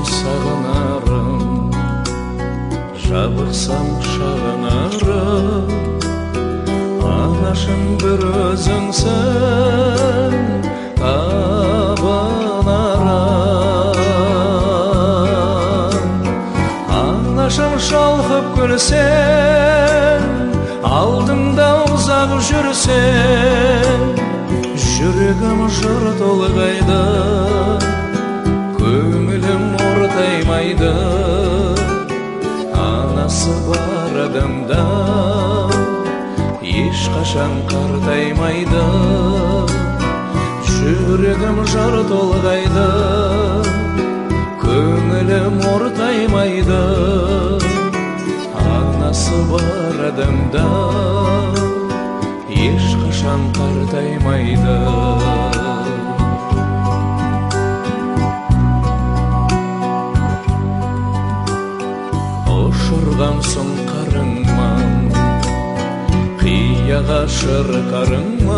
Сағынарым, жабықсам шағынарым, анашым бір өзіңсің табынарым. Анашым шалқып күлсең, алдыңда ұзақ жүрсең, жүрегім жыр толғайды, көңілім ортаймайды. Анасы бар адамда ешқашан қартаймайды. Жүрегім жыр толғайды, көңілім ортаймайды. Анасы бар адамда ешқашан қартаймайды. Ұшырғансың қарыңман, қияға шырқарыңман,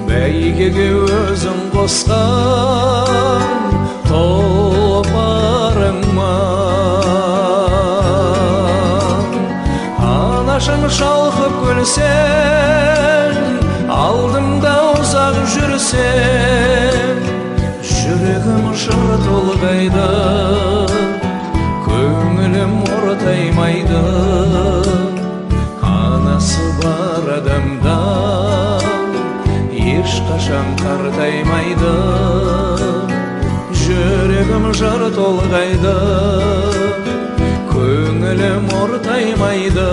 бәйгеге өзің қосқан тұлпарыңман. Анашың шалқып күлсең, алдыңда ұзақ жүрсең, жүрегім жыр толғайды, көңілім ортаймайды. Анасы бар адамда ешқашан қартаймайды. Жүрегім жыр толғайды, көңілім ортаймайды.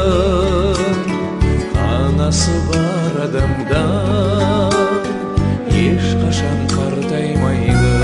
Анасы бар адамда ешқашан қартаймайды.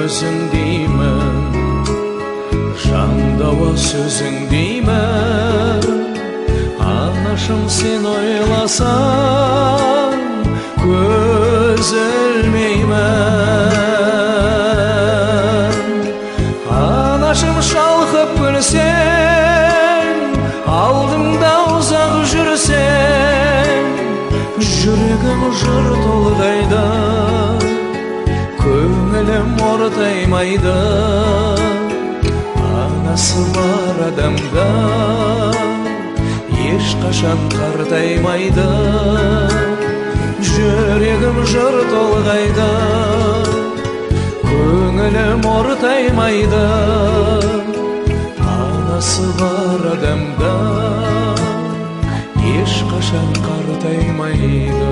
Өзің деймін, жандауа сөзің деймін. Анашым сен ойласаң, көз ілмеймін. Анашым шалқып күлсең, алдыңда ұзақ жүрсең, жүрегім жыр толғайды, көңілім ортаймайды. Анасы бар адамда ешқашан қартаймайды. Жүрегім жыр толғайды, көңілім ортаймайды. Анасы бар адамда ешқашан қартаймайды.